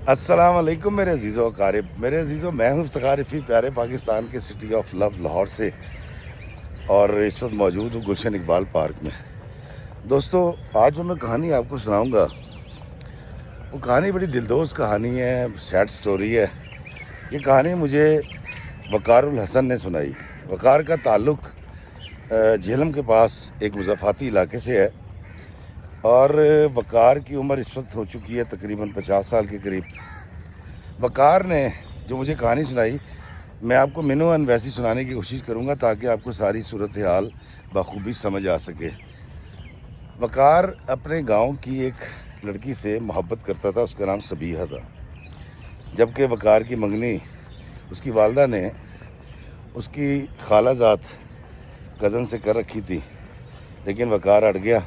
السلام علیکم میرے عزیزو اقارب، میرے عزیزو، میں ہوں افتخار رفیع، پیارے پاکستان کے سٹی آف لو لاہور سے، اور اس وقت موجود ہوں گلشن اقبال پارک میں۔ دوستو، آج جو میں کہانی آپ کو سناؤں گا وہ کہانی بڑی دلدوز کہانی ہے، سیڈ سٹوری ہے۔ یہ کہانی مجھے وقار الحسن نے سنائی۔ وقار کا تعلق جہلم کے پاس ایک مضافاتی علاقے سے ہے، اور وقار کی عمر اس وقت ہو چکی ہے تقریباً 50 سال کے قریب۔ وقار نے جو مجھے کہانی سنائی، میں آپ کو منوان ویسی سنانے کی کوشش کروں گا تاکہ آپ کو ساری صورتحال بخوبی سمجھ آ سکے۔ وقار اپنے گاؤں کی ایک لڑکی سے محبت کرتا تھا، اس کا نام صبیحہ تھا۔ جبکہ وقار کی منگنی اس کی والدہ نے اس کی خالہ زاد کزن سے کر رکھی تھی، لیکن وقار اڑ گیا۔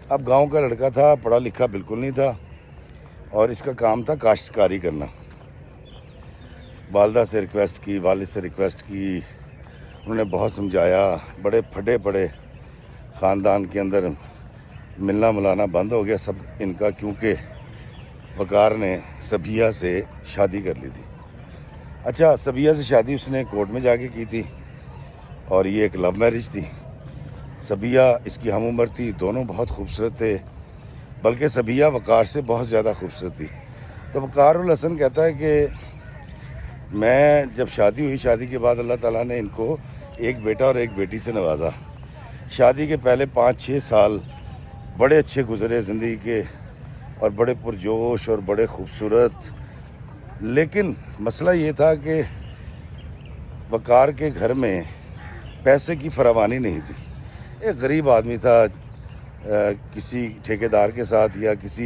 اب گاؤں کا لڑکا تھا، پڑھا لکھا بالکل نہیں تھا، اور اس کا کام تھا کاشتکاری کرنا۔ والدہ سے ریکویسٹ کی، والد سے ریکویسٹ کی، انہوں نے بہت سمجھایا۔ بڑے پھٹے پڑے خاندان کے اندر ملنا ملانا بند ہو گیا سب ان کا، کیونکہ وقار نے صبیحہ سے شادی کر لی تھی۔ اچھا، صبیحہ سے شادی اس نے کورٹ میں جا کے کی تھی، اور یہ ایک لو میرج تھی۔ صبیحہ اس کی ہم عمر تھی، دونوں بہت خوبصورت تھے، بلکہ صبیحہ وقار سے بہت زیادہ خوبصورت تھی۔ تو وقار الحسن کہتا ہے کہ میں جب شادی ہوئی، شادی کے بعد اللہ تعالیٰ نے ان کو ایک بیٹا اور ایک بیٹی سے نوازا۔ شادی کے پہلے 5-6 سال بڑے اچھے گزرے زندگی کے، اور بڑے پرجوش اور بڑے خوبصورت۔ لیکن مسئلہ یہ تھا کہ وقار کے گھر میں پیسے کی فراوانی نہیں تھی۔ ایک غریب آدمی تھا، کسی ٹھیکیدار کے ساتھ یا کسی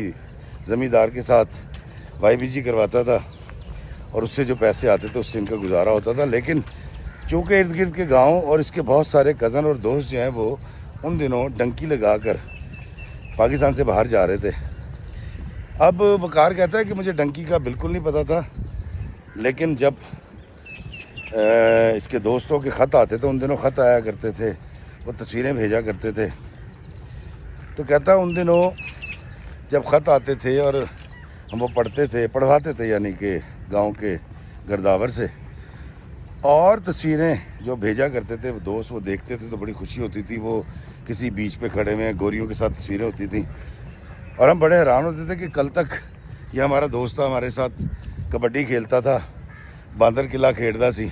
زمیندار کے ساتھ وائی بی جی کرواتا تھا، اور اس سے جو پیسے آتے تھے اس سے ان کا گزارا ہوتا تھا۔ لیکن چونکہ ارد گرد کے گاؤں اور اس کے بہت سارے کزن اور دوست جو ہیں وہ ان دنوں ڈنکی لگا کر پاکستان سے باہر جا رہے تھے۔ اب وقار کہتا ہے کہ مجھے ڈنکی کا بالکل نہیں پتہ تھا، لیکن جب اس کے دوستوں کے خط آتے تھے، ان دنوں خط آیا کرتے تھے، وہ تصویریں بھیجا کرتے تھے، تو کہتا ان دنوں جب خط آتے تھے اور ہم وہ پڑھتے تھے، پڑھواتے تھے یعنی کہ گاؤں کے گرداور سے، اور تصویریں جو بھیجا کرتے تھے وہ دوست وہ دیکھتے تھے تو بڑی خوشی ہوتی تھی۔ وہ کسی بیچ پہ کھڑے ہوئے گوریوں کے ساتھ تصویریں ہوتی تھیں، اور ہم بڑے حیران ہوتے تھے کہ کل تک یہ ہمارا دوست تھا، ہمارے ساتھ کبڈی کھیلتا تھا، باندر قلعہ کھیڑتا سی،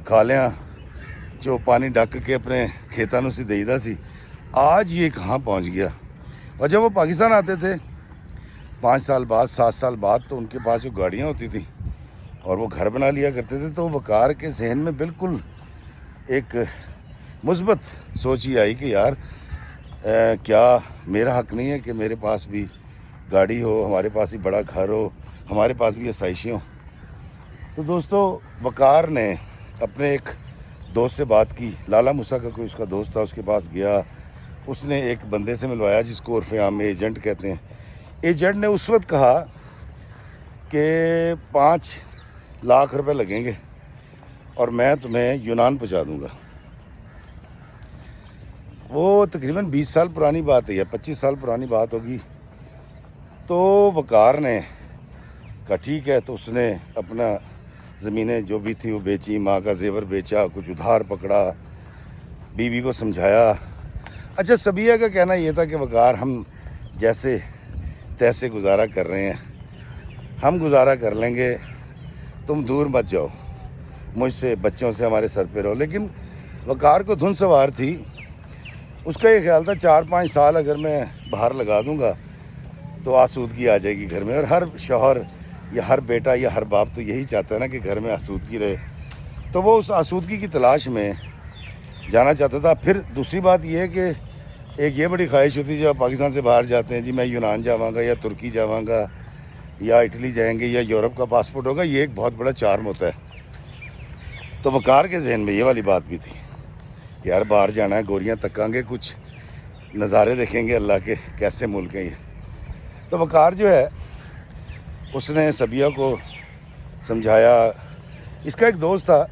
کھالیاں جو پانی ڈک کے اپنے کھیتوں سے دیدا سی، آج یہ کہاں پہنچ گیا۔ اور جب وہ پاکستان آتے تھے 5 سال بعد 7 سال بعد، تو ان کے پاس جو گاڑیاں ہوتی تھیں اور وہ گھر بنا لیا کرتے تھے، تو وقار کے ذہن میں بالکل ایک مثبت سوچ ہی آئی کہ یار کیا میرا حق نہیں ہے کہ میرے پاس بھی گاڑی ہو، ہمارے پاس بھی بڑا گھر ہو، ہمارے پاس بھی آسائشیں ہوں۔ تو دوستو، وقار نے اپنے ایک دوست سے بات کی، لالا موسیٰ کا کوئی اس کا دوست تھا، اس کے پاس گیا، اس نے ایک بندے سے ملوایا جس کو عرف عام میں ایجنٹ کہتے ہیں۔ ایجنٹ نے اس وقت کہا کہ 5 لاکھ روپے لگیں گے اور میں تمہیں یونان پہنچا دوں گا۔ وہ تقریباً 20 سال پرانی بات ہے یا 25 سال پرانی بات ہوگی۔ تو وقار نے کہا ٹھیک ہے، تو اس نے اپنا زمینیں جو بھی تھی وہ بیچی، ماں کا زیور بیچا، کچھ ادھار پکڑا، بیوی کو سمجھایا۔ اچھا، صبیحہ کا کہنا یہ تھا کہ وقار ہم جیسے تیسے گزارا کر رہے ہیں، ہم گزارا کر لیں گے، تم دور مت جاؤ مجھ سے، بچوں سے ہمارے سر پہ رہو۔ لیکن وقار کو دھن سوار تھی، اس کا یہ خیال تھا 4-5 سال اگر میں باہر لگا دوں گا تو آسودگی آ جائے گی گھر میں، اور ہر شوہر یا ہر بیٹا یا ہر باپ تو یہی چاہتا ہے نا کہ گھر میں آسودگی رہے۔ تو وہ اس آسودگی کی تلاش میں جانا چاہتا تھا۔ پھر دوسری بات یہ ہے کہ ایک یہ بڑی خواہش ہوتی ہے جب پاکستان سے باہر جاتے ہیں، جی میں یونان جاواں گا یا ترکی جاواں گا یا اٹلی جائیں گے یا یورپ کا پاسپورٹ ہوگا، یہ ایک بہت بڑا چارم ہوتا ہے۔ تو وقار کے ذہن میں یہ والی بات بھی تھی کہ یار باہر جانا ہے، گوریاں تکاں گے، کچھ نظارے دیکھیں گے اللہ کے، کیسے ملک ہیں یہ۔ تو وقار جو ہے اس نے صبیحہ کو سمجھایا۔ اس کا ایک دوست تھا،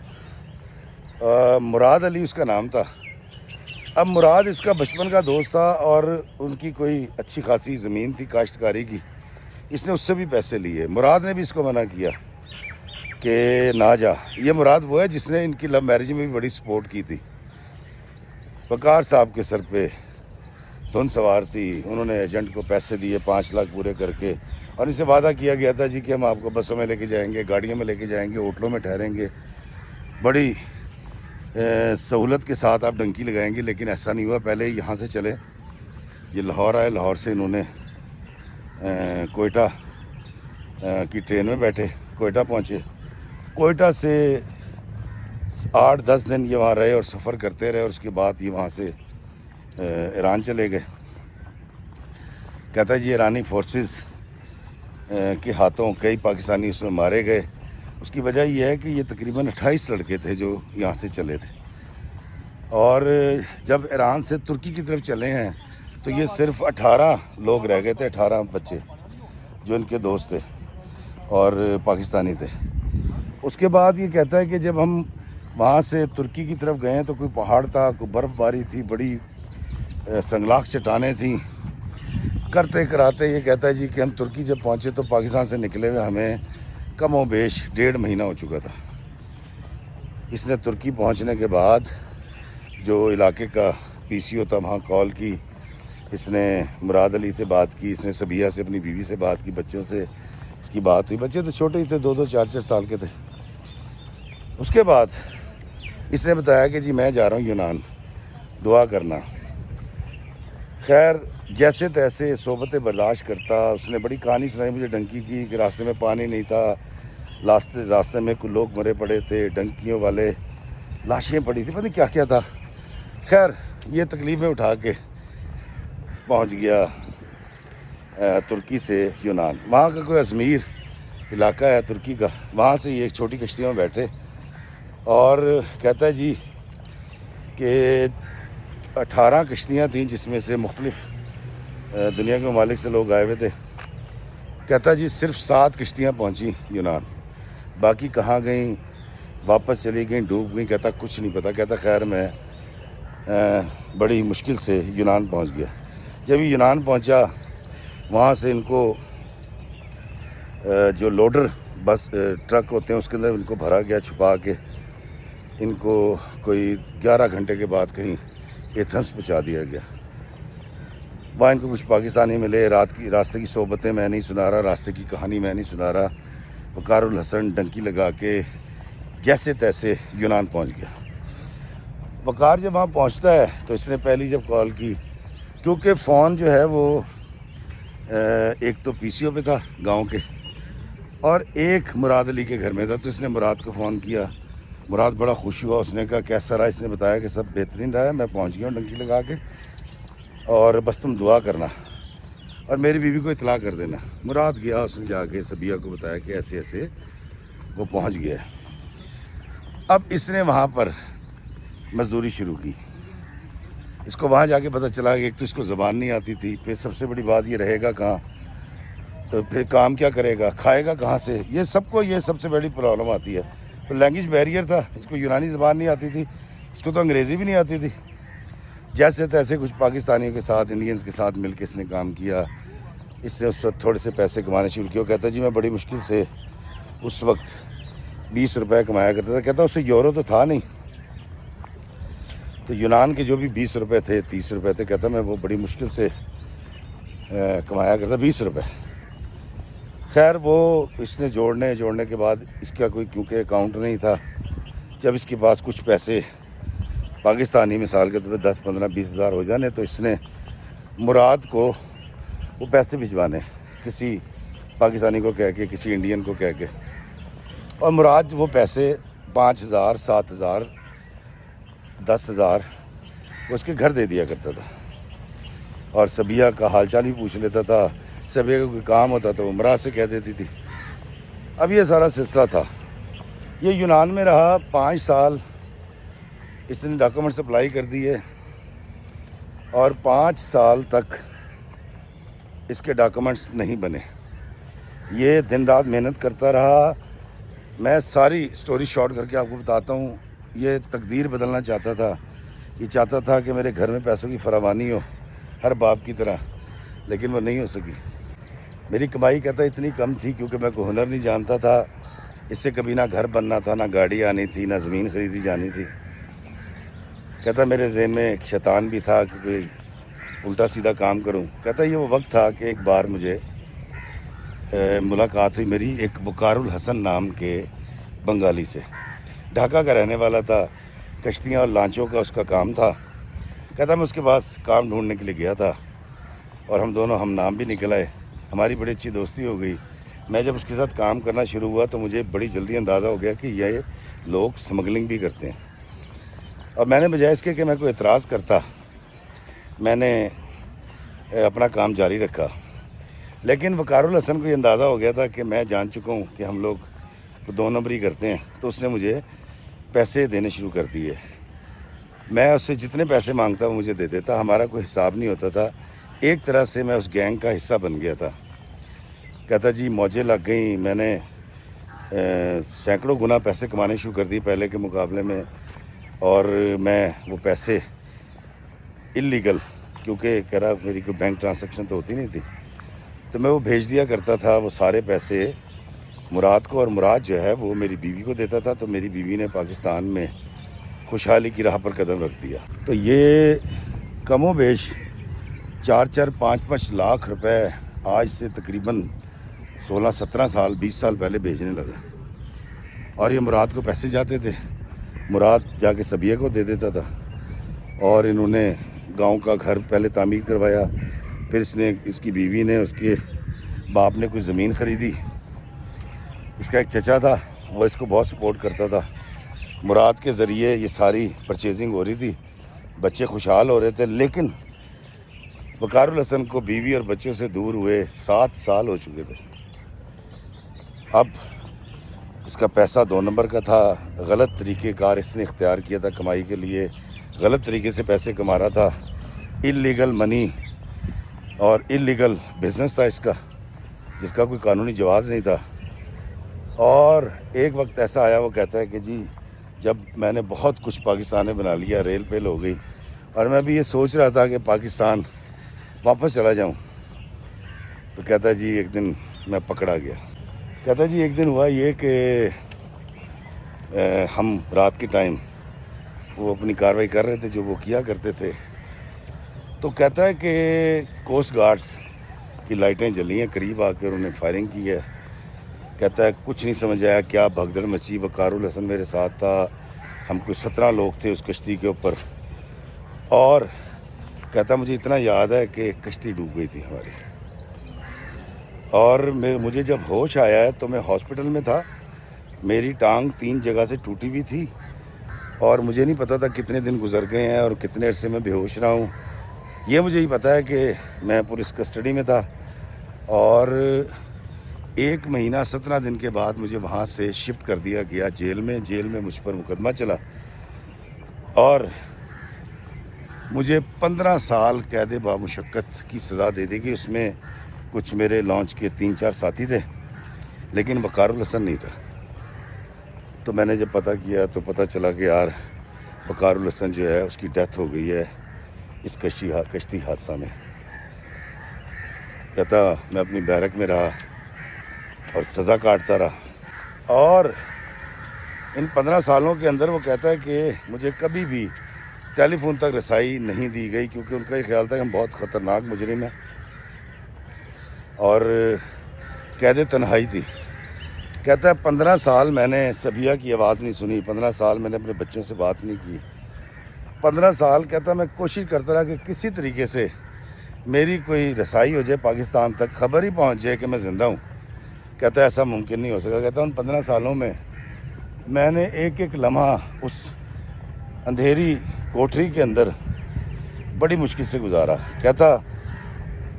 مراد علی اس کا نام تھا۔ اب مراد اس کا بچپن کا دوست تھا، اور ان کی کوئی اچھی خاصی زمین تھی کاشتکاری کی، اس نے اس سے بھی پیسے لیے. مراد نے بھی اس کو منع کیا کہ نہ جا. یہ مراد وہ ہے جس نے ان کی لو میرج میں بھی بڑی سپورٹ کی تھی. وقار صاحب کے سر پہ دھن سوار تھی. انہوں نے ایجنٹ کو پیسے دیے 5 لاکھ پورے کر کے, اور ان سے وعدہ کیا گیا تھا جی کہ ہم آپ کو بسوں میں لے کے جائیں گے, گاڑیوں میں لے کے جائیں گے, ہوٹلوں میں ٹھہریں گے, بڑی سہولت کے ساتھ آپ ڈنکی لگائیں گے. لیکن ایسا نہیں ہوا. پہلے یہاں سے چلے, یہ لاہور آئے, لاہور سے انہوں نے کوئٹہ کی ٹرین میں بیٹھے, کوئٹہ پہنچے. کوئٹہ سے 8-10 دن یہ وہاں رہے اور سفر کرتے رہے, اور اس کے بعد یہ وہاں سے ایران چلے گئے. کہتا ہے جی ایرانی فورسز کے ہاتھوں کئی پاکستانی اس میں مارے گئے. اس کی وجہ یہ ہے کہ یہ تقریباً 28 لڑکے تھے جو یہاں سے چلے تھے, اور جب ایران سے ترکی کی طرف چلے ہیں تو یہ صرف 18 لوگ رہ گئے تھے, 18 بچے جو ان کے دوست تھے اور پاکستانی تھے. اس کے بعد یہ کہتا ہے کہ جب ہم وہاں سے ترکی کی طرف گئے تو کوئی پہاڑ تھا, کوئی برف باری تھی, بڑی سنگلاخ چٹانیں تھیں. کرتے کراتے یہ کہتا ہے جی کہ ہم ترکی جب پہنچے تو پاکستان سے نکلے ہوئے ہمیں کم و بیش 1.5 مہینہ ہو چکا تھا. اس نے ترکی پہنچنے کے بعد جو علاقے کا پی سی او تھا وہاں کال کی. اس نے مراد علی سے بات کی, اس نے صبیہ سے اپنی بیوی سے بات کی, بچوں سے اس کی بات ہوئی. بچے تو چھوٹے ہی تھے, 2-2 4-4 سال کے تھے. اس کے بعد اس نے بتایا کہ جی میں جا رہا ہوں یونان, دعا کرنا. خیر جیسے تیسے صحبتیں برداشت کرتا. اس نے بڑی کہانی سنائی مجھے ڈنکی کی کہ راستے میں پانی نہیں تھا, راستے میں کچھ لوگ مرے پڑے تھے, ڈنکیوں والے لاشیں پڑی تھی, پتہ نہیں کیا کیا تھا. خیر یہ تکلیفیں اٹھا کے پہنچ گیا ترکی سے یونان. وہاں کا کوئی ازمیر علاقہ ہے ترکی کا, وہاں سے یہ ایک چھوٹی کشتیوں میں بیٹھے, اور کہتا ہے جی کہ 18 کشتیاں تھیں جس میں سے مختلف دنیا کے ممالک سے لوگ آئے ہوئے تھے. کہتا ہے جی صرف 7 کشتیاں پہنچی یونان, باقی کہاں گئیں, واپس چلی گئیں, ڈوب گئیں. کہتا کچھ نہیں پتہ. کہتا خیر میں بڑی مشکل سے یونان پہنچ گیا. جب یونان پہنچا وہاں سے ان کو جو لوڈر بس ٹرک ہوتے ہیں اس کے اندر ان کو بھرا گیا چھپا کے. ان کو کوئی 11 گھنٹے کے بعد کہیں ایتھنس پہنچا دیا گیا. وہاں ان کو کچھ پاکستانی ملے. راستے کی صحبتیں میں نہیں سنا رہا, راستے کی کہانی میں نہیں سنا رہا. وقار الحسن ڈنکی لگا کے جیسے تیسے یونان پہنچ گیا. وقار جب وہاں پہنچتا ہے تو اس نے پہلی جب کال کی, کیونکہ فون جو ہے وہ ایک تو پی سی او پہ تھا گاؤں کے, اور ایک مراد علی کے گھر میں تھا. تو اس نے مراد کو فون کیا. مراد بڑا خوش ہوا. اس نے کہا کیسا رہا؟ اس نے بتایا کہ سب بہترین رہا ہے, میں پہنچ گیا ہوں ڈنکی لگا کے, اور بس تم دعا کرنا اور میری بیوی کو اطلاع کر دینا. مراد گیا, اس نے جا کے صبیہ کو بتایا کہ ایسے ایسے وہ پہنچ گیا. اب اس نے وہاں پر مزدوری شروع کی. اس کو وہاں جا کے پتہ چلا کہ ایک تو اس کو زبان نہیں آتی تھی, پھر سب سے بڑی بات یہ رہے گا کہاں, تو پھر کام کیا کرے گا, کھائے گا کہاں سے. یہ سب سے بڑی پرابلم آتی ہے. تو لینگویج بیریئر تھا, اس کو یونانی زبان نہیں آتی تھی, اس کو تو انگریزی بھی نہیں آتی تھی. جیسے تیسے کچھ پاکستانیوں کے ساتھ, انڈینز کے ساتھ مل کے اس نے کام کیا. اس نے اس وقت تھوڑے سے پیسے کمانے شروع کیا. کہتا جی میں بڑی مشکل سے اس وقت 20 روپے کمایا کرتا تھا. کہتا اس سے یورو تو تھا نہیں, تو یونان کے جو بھی 20 روپے تھے, 30 روپے تھے, کہتا میں وہ بڑی مشکل سے کمایا کرتا 20 روپے. خیر وہ اس نے جوڑنے کے بعد اس کا کوئی کیونکہ اکاؤنٹ نہیں تھا. جب اس کے پاس کچھ پیسے پاکستانی مثال کے طور پہ 10, 15, 20 ہزار ہو جانے, تو اس نے مراد کو وہ پیسے بھجوانے کسی پاکستانی کو کہہ کے, کسی انڈین کو کہہ کے, اور مراد وہ پیسے 5,000, 7,000, 10,000 وہ اس کے گھر دے دیا کرتا تھا. اور صبیہ کا حال چال بھی پوچھ لیتا تھا. صبیہ کا کوئی کام ہوتا تو وہ مراد سے کہہ دیتی تھی. اب یہ سارا سلسلہ تھا. یہ یونان میں رہا 5 سال. اس نے ڈاکومنٹس اپلائی کر دیے, اور 5 سال تک اس کے ڈاکومنٹس نہیں بنے. یہ دن رات محنت کرتا رہا. میں ساری سٹوری شارٹ کر کے آپ کو بتاتا ہوں. یہ تقدیر بدلنا چاہتا تھا. یہ چاہتا تھا کہ میرے گھر میں پیسوں کی فراوانی ہو ہر باپ کی طرح, لیکن وہ نہیں ہو سکی. میری کمائی کہتا اتنی کم تھی کیونکہ میں کوئی ہنر نہیں جانتا تھا، اس سے کبھی نہ گھر بننا تھا، نہ گاڑی آنی تھی، نہ زمین خریدی جانی تھی۔ کہتا میرے ذہن میں ایک شیطان بھی تھا کہ کوئی الٹا سیدھا کام کروں۔ کہتا یہ وہ وقت تھا کہ ایک بار مجھے ملاقات ہوئی میری ایک وقار الحسن نام کے بنگالی سے، ڈھاکہ کا رہنے والا تھا، کشتیاں اور لانچوں کا اس کا کام تھا۔ کہتا میں اس کے پاس کام ڈھونڈنے کے لیے گیا تھا اور ہم دونوں ہم نام بھی نکل آئے، ہماری بڑی اچھی دوستی ہو گئی۔ میں جب اس کے ساتھ کام کرنا شروع ہوا تو مجھے بڑی جلدی اندازہ ہو گیا کہ یہ لوگ سمگلنگ بھی کرتے ہیں، اور میں نے بجائے اس کے کہ میں کوئی اعتراض کرتا، میں نے اپنا کام جاری رکھا۔ لیکن وقار الحسن کو یہ اندازہ ہو گیا تھا کہ میں جان چکا ہوں کہ ہم لوگ دو نمبری کرتے ہیں، تو اس نے مجھے پیسے دینے شروع کر دیے۔ میں اس سے جتنے پیسے مانگتا وہ مجھے دے دیتا، ہمارا کوئی حساب نہیں ہوتا تھا۔ ایک طرح سے میں اس گینگ کا حصہ بن گیا تھا۔ کہتا جی موجیں لگ گئیں، میں نے سینکڑوں گنا پیسے کمانے شروع کر دی پہلے کے مقابلے میں، اور میں وہ پیسے اللیگل، کیونکہ کہہ رہا میری کوئی بینک ٹرانزیکشن تو ہوتی نہیں تھی، تو میں وہ بھیج دیا کرتا تھا وہ سارے پیسے مراد کو، اور مراد جو ہے وہ میری بیوی کو دیتا تھا، تو میری بیوی نے پاکستان میں خوشحالی کی راہ پر قدم رکھ دیا۔ تو یہ کم و بیش 4-5 لاکھ روپے آج سے تقریباً 16-17 سال 20 سال پہلے بھیجنے لگا، اور یہ مراد کو پیسے جاتے تھے، مراد جا کے صبیہ کو دے دیتا تھا، اور انہوں نے گاؤں کا گھر پہلے تعمیر کروایا، پھر اس کی بیوی نے، اس کے باپ نے کوئی زمین خریدی۔ اس کا ایک چچا تھا، وہ اس کو بہت سپورٹ کرتا تھا، مراد کے ذریعے یہ ساری پرچیزنگ ہو رہی تھی، بچے خوشحال ہو رہے تھے۔ لیکن وقار الحسن کو بیوی اور بچوں سے دور ہوئے 7 سال ہو چکے تھے۔ اب اس کا پیسہ 2 نمبر کا تھا، غلط طریقہ کار اس نے اختیار کیا تھا کمائی کے لیے، غلط طریقے سے پیسے کما رہا تھا، اللیگل منی اور اللیگل بزنس تھا اس کا، جس کا کوئی قانونی جواز نہیں تھا۔ اور ایک وقت ایسا آیا، وہ کہتا ہے کہ جی جب میں نے بہت کچھ پاکستان میں بنا لیا، ریل پیل ہو گئی، اور میں بھی یہ سوچ رہا تھا کہ پاکستان واپس چلا جاؤں، تو کہتا جی ایک دن میں پکڑا گیا۔ کہتا جی ایک دن ہوا یہ کہ ہم رات کے ٹائم وہ اپنی کاروائی کر رہے تھے جو وہ کیا کرتے تھے، تو کہتا ہے کہ کوسٹ گارڈز کی لائٹیں جلی ہیں، قریب آ کر انہوں نے فائرنگ کی ہے۔ کہتا ہے کچھ نہیں سمجھ آیا، کیا بھگدڑ مچی، وقار الحسن میرے ساتھ تھا، ہم کوئی 17 لوگ تھے اس کشتی کے اوپر، اور کہتا مجھے اتنا یاد ہے کہ کشتی ڈوب گئی تھی ہماری، اور مجھے جب ہوش آیا ہے تو میں ہاسپٹل میں تھا، میری ٹانگ 3 جگہ سے ٹوٹی ہوئی تھی، اور مجھے نہیں پتا تھا کتنے دن گزر گئے ہیں اور کتنے عرصے میں بے ہوش رہا ہوں۔ یہ مجھے ہی پتا ہے کہ میں پولیس کسٹڈی میں تھا، اور 1 مہینہ 17 دن کے بعد مجھے وہاں سے شفٹ کر دیا گیا جیل میں مجھ پر مقدمہ چلا، اور مجھے 15 سال قید بامشقت کی سزا دے دی گئی۔ اس میں کچھ میرے لانچ کے 3-4 ساتھی تھے، لیکن وقار الحسن نہیں تھا۔ تو میں نے جب پتہ کیا تو پتہ چلا کہ یار وقار الحسن جو ہے اس کی ڈیتھ ہو گئی ہے اس کشتی حادثہ میں۔ کہتا میں اپنی بیرک میں رہا اور سزا کاٹتا رہا، اور ان 15 سالوں کے اندر وہ کہتا ہے کہ مجھے کبھی بھی ٹیلی فون تک رسائی نہیں دی گئی، کیونکہ ان کا یہ خیال تھا کہ ہم بہت خطرناک مجرم ہیں، اور قید تنہائی تھی۔ کہتا ہے 15 سال میں نے صبیہ کی آواز نہیں سنی، 15 سال میں نے اپنے بچوں سے بات نہیں کی، 15 سال کہتا میں کوشش کرتا رہا کہ کسی طریقے سے میری کوئی رسائی ہو جائے پاکستان تک، خبر ہی پہنچ جائے کہ میں زندہ ہوں۔ کہتا ہے ایسا ممکن نہیں ہو سکا۔ کہتا ان 15 سالوں میں نے ایک لمحہ اس اندھیری کوٹری کے اندر بڑی مشکل سے گزارا۔ کہتا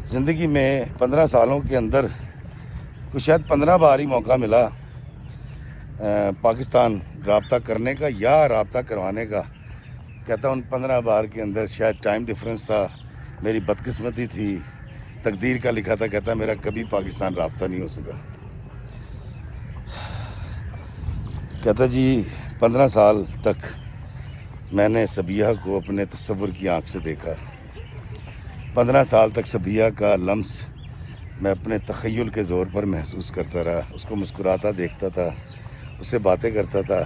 زندگی میں 15 سالوں کے اندر کچھ شاید 15 بار ہی موقع ملا پاکستان رابطہ کرنے کا یا رابطہ کروانے کا۔ کہتا ان 15 بار کے اندر شاید ٹائم ڈیفرنس تھا، میری بدقسمتی تھی، تقدیر کا لکھا تھا۔ کہتا میرا کبھی پاکستان رابطہ نہیں ہو سکا۔ کہتا جی 15 سال تک میں نے صبیہ کو اپنے تصور کی آنکھ سے دیکھا، 15 سال تک صبیہ کا لمس میں اپنے تخیل کے زور پر محسوس کرتا رہا، اس کو مسکراتا دیکھتا تھا، اس سے باتیں کرتا تھا،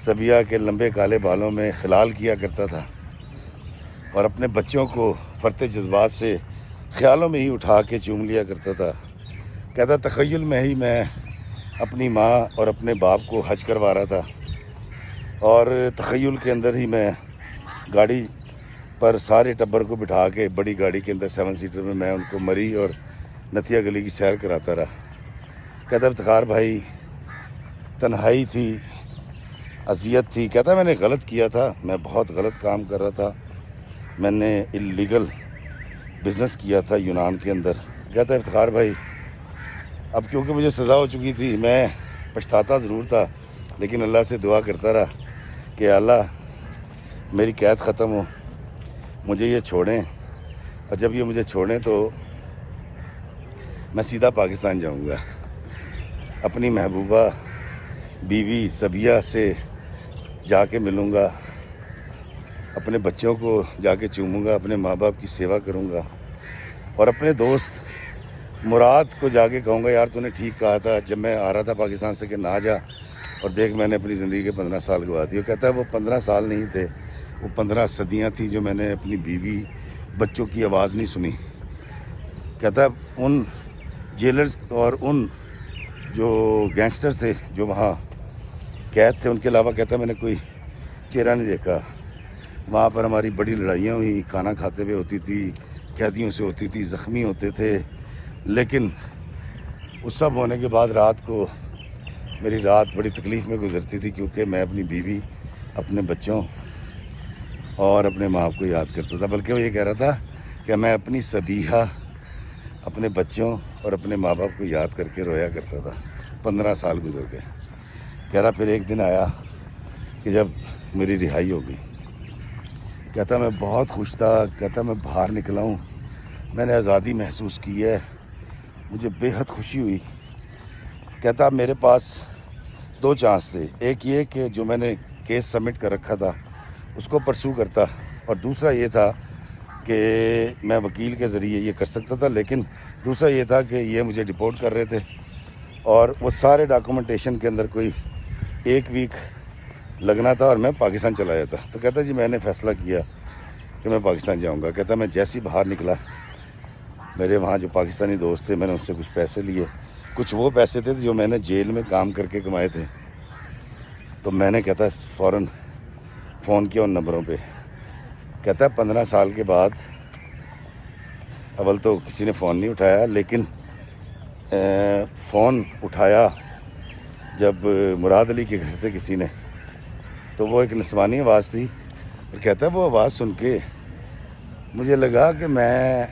سبیہ کے لمبے کالے بالوں میں خلال کیا کرتا تھا اور اپنے بچوں کو فرتے جذبات سے خیالوں میں ہی اٹھا کے چوم لیا کرتا تھا۔ کہتا تخیل میں ہی میں اپنی ماں اور اپنے باپ کو حج کروا رہا تھا، اور تخیل کے اندر ہی میں گاڑی پر سارے ٹبر کو بٹھا کے بڑی گاڑی کے اندر 7 سیٹر میں ان کو مری اور نتھیا گلی کی سیر کراتا رہا۔ کہتا افتخار بھائی تنہائی تھی، اذیت تھی۔ کہتا میں نے غلط کیا تھا، میں بہت غلط کام کر رہا تھا، میں نے اللیگل بزنس کیا تھا یونان کے اندر۔ کہتا افتخار بھائی اب کیونکہ مجھے سزا ہو چکی تھی، میں پچھتاتا ضرور تھا لیکن اللہ سے دعا کرتا رہا کہ اللہ میری قید ختم ہو، مجھے یہ چھوڑیں، اور جب یہ مجھے چھوڑیں تو میں سیدھا پاکستان جاؤں گا، اپنی محبوبہ بیوی سبیہ سے جا کے ملوں گا، اپنے بچوں کو جا کے چوموں گا، اپنے ماں باپ کی سیوا کروں گا، اور اپنے دوست مراد کو جا کے کہوں گا یار تو نے ٹھیک کہا تھا جب میں آ رہا تھا پاکستان سے کہ نہ جا، اور دیکھ میں نے اپنی زندگی کے 15 سال گوا دیے۔ کہتا ہے وہ 15 سال نہیں تھے، وہ 15 صدیاں تھیں جو میں نے اپنی بیوی بچوں کی آواز نہیں سنی۔ کہتا ہے ان جیلرز اور ان جو گینگسٹر تھے جو وہاں قید تھے ان کے علاوہ کہتا ہے میں نے کوئی چہرہ نہیں دیکھا۔ وہاں پر ہماری بڑی لڑائیاں ہوئی، کھانا کھاتے ہوئے ہوتی تھی، قیدیوں سے ہوتی تھی، زخمی ہوتے تھے، لیکن اس سب ہونے کے بعد رات کو میری رات بڑی تکلیف میں گزرتی تھی کیونکہ میں اپنی بیوی، اپنے بچوں اور اپنے ماں باپ کو یاد کرتا تھا، بلکہ وہ یہ کہہ رہا تھا کہ میں اپنی سبیہ، اپنے بچوں اور اپنے ماں باپ کو یاد کر کے رویا کرتا تھا۔ 15 سال گزر گئے۔ کہہ رہا پھر ایک دن آیا کہ جب میری رہائی ہو گئی۔ کہتا میں بہت خوش تھا، کہتا میں باہر نکلا ہوں، میں نے آزادی محسوس کی ہے، مجھے بے حد خوشی ہوئی۔ کہتا میرے پاس 2 چانس تھے، ایک یہ کہ جو میں نے کیس سبمٹ کر رکھا تھا اس کو پرسو کرتا، اور دوسرا یہ تھا کہ میں وکیل کے ذریعے یہ کر سکتا تھا، لیکن دوسرا یہ تھا کہ یہ مجھے ڈپورٹ کر رہے تھے اور وہ سارے ڈاکومنٹیشن کے اندر کوئی 1 ویک لگنا تھا اور میں پاکستان چلا جاتا۔ تو کہتا جی میں نے فیصلہ کیا کہ میں پاکستان جاؤں گا۔ کہتا میں جیسے ہی باہر نکلا، میرے وہاں جو پاکستانی دوست تھے میں نے ان سے کچھ پیسے لیے، کچھ وہ پیسے تھے جو میں نے جیل میں کام کر کے کمائے تھے، تو میں نے کہتا فوراً فون کیا ان نمبروں پہ۔ کہتا ہے 15 سال کے بعد اول تو کسی نے فون نہیں اٹھایا، لیکن فون اٹھایا جب مراد علی کے گھر سے کسی نے، تو وہ ایک نسوانی آواز تھی، اور کہتا ہے وہ آواز سن کے مجھے لگا کہ میں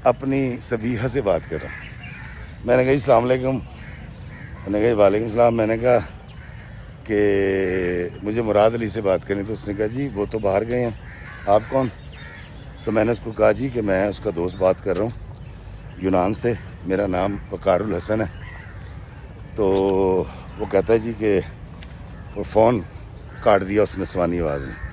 اپنی سبیہ سے بات کر رہا ہوں۔ میں نے کہا السلام علیکم، میں نے کہا وعلیکم السلام، میں نے کہا کہ مجھے مراد علی سے بات کرنی، تو اس نے کہا جی وہ تو باہر گئے ہیں، آپ کون؟ تو میں نے اس کو کہا جی کہ میں اس کا دوست بات کر رہا ہوں یونان سے، میرا نام وقار الحسن ہے۔ تو وہ کہتا ہے جی کہ وہ فون کاٹ دیا اس نسوانی آواز نے۔